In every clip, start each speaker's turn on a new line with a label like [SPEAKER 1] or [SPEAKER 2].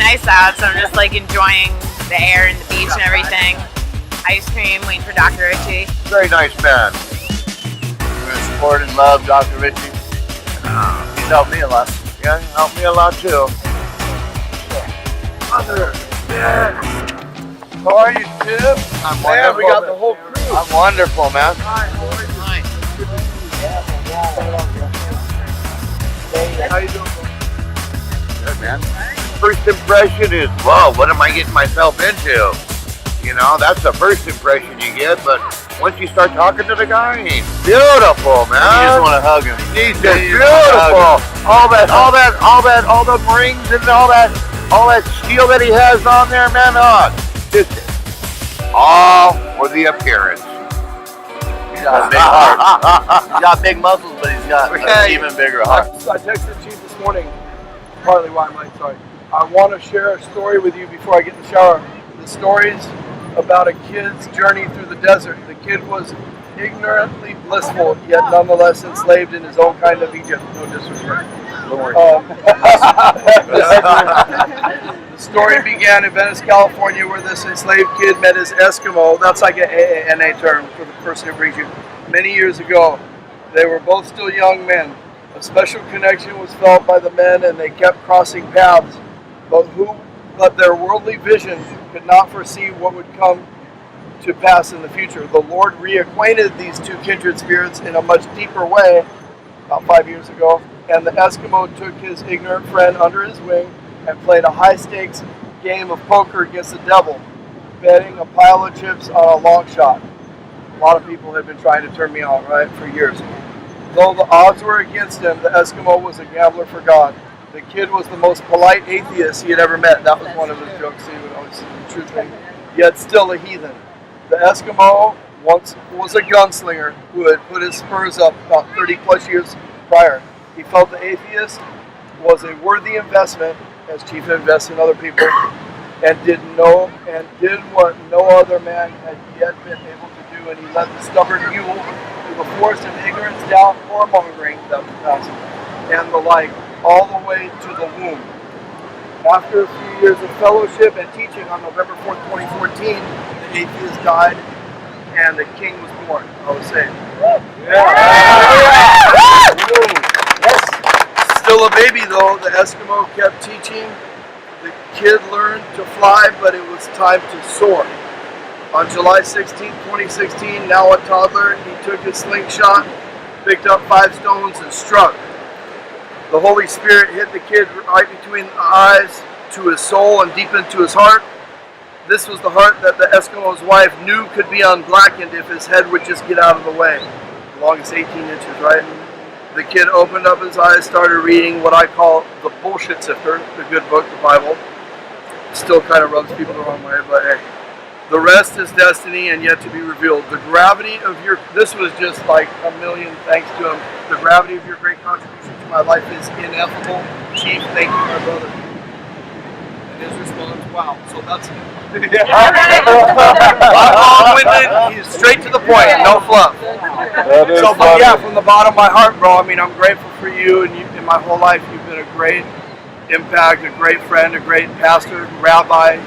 [SPEAKER 1] nice out, so I'm just like enjoying the air and the beach and everything. Ice cream, waiting for Dr. Richie.
[SPEAKER 2] Very nice man. I'm going to support and love Dr. Richie. He's helped me a lot. Yeah, he helped me a lot too. Mother, yeah. How are you, Tim? I'm wonderful. We got the whole crew. I'm wonderful, man. Hi, how are you? Hi. How you doing? Good, man. First impression is, whoa, what am I getting myself into? You know, that's the first impression you get, but once you start talking to the guy, he's beautiful, man. You just want to hug him. He's just beautiful. All the rings and all that steel that he has on there, man. Just all for the appearance. He's got a big heart. He's got big muscles, but he's got an even bigger heart.
[SPEAKER 3] I texted Chief this morning, partly why I'm late, sorry. I want to share a story with you before I get in the shower. The story's about a kid's journey through the desert. The kid was ignorantly blissful, yet nonetheless enslaved in his own kind of Egypt. No disrespect.
[SPEAKER 2] Don't worry.
[SPEAKER 3] The story began in Venice, California, where this enslaved kid met his Eskimo. That's like an AANA term for the person who brings you. Many years ago, they were both still young men. A special connection was felt by the men, and they kept crossing paths. But their worldly vision could not foresee what would come to pass in the future. The Lord reacquainted these two kindred spirits in a much deeper way about 5 years ago, and the Eskimo took his ignorant friend under his wing and played a high-stakes game of poker against the devil, betting a pile of chips on a long shot. A lot of people have been trying to turn me on, right, for years. Though the odds were against him, the Eskimo was a gambler for God. The kid was the most polite atheist he had ever met. That was one of his jokes. He would always say the truth thing. Yet still a heathen. The Eskimo once was a gunslinger who had put his spurs up about 30 plus years prior. He felt the atheist was a worthy investment, as Chief invests in other people, and did what no other man had yet been able to do, and he led the stubborn mule through the forest of ignorance, doubt, whoremongering, and the like, all the way to the womb. After a few years of fellowship and teaching on November 4th, 2014, the atheist died and the king was born. I was saying. Yes. Still a baby though, the Eskimo kept teaching. The kid learned to fly, but it was time to soar. On July 16, 2016, now a toddler, he took his slingshot, picked up 5 stones and struck. The Holy Spirit hit the kid right between the eyes to his soul and deep into his heart. This was the heart that the Eskimo's wife knew could be unblackened if his head would just get out of the way. The longest 18 inches, right? The kid opened up his eyes, started reading what I call the bullshit sifter, the good book, the Bible. Still kind of rubs people the wrong way, but hey. The rest is destiny and yet to be revealed. The gravity of your, this was just like a million thanks to him. The gravity of your great contribution to my life is ineffable. Chief, thank you, my brother. And his response, wow. So that's long-winded, he's straight to the point, no fluff. So, but yeah, from the bottom of my heart, bro, I mean, I'm grateful for you, and in my whole life, you've been a great impact, a great friend, a great pastor, rabbi,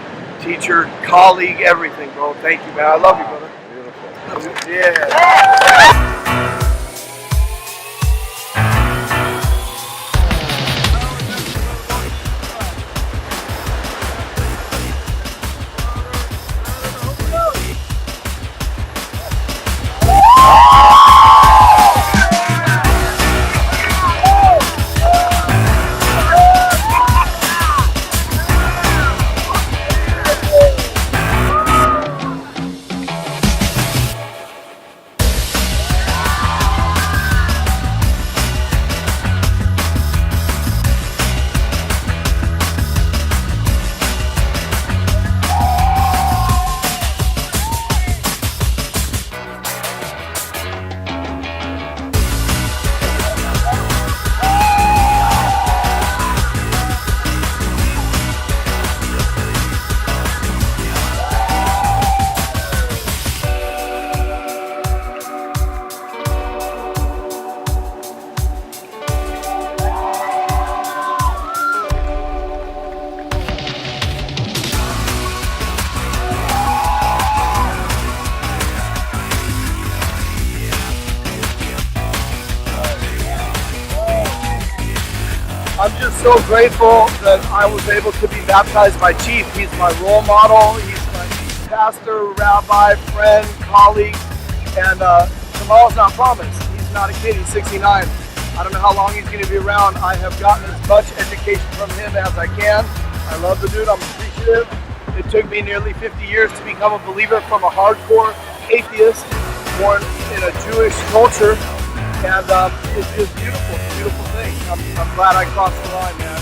[SPEAKER 3] teacher, colleague, everything, bro. Thank you, man. I love you, brother. Beautiful. Yeah. so grateful that I was able to be baptized by Chief. He's my role model. He's my pastor, rabbi, friend, colleague, and tomorrow's not promised. He's not a kid. He's 69. I don't know how long he's going to be around. I have gotten as much education from him as I can. I love the dude. I'm appreciative. It took me nearly 50 years to become a believer from a hardcore atheist born in a Jewish culture. And it's just beautiful. It's a beautiful thing. I'm glad I crossed the line, man.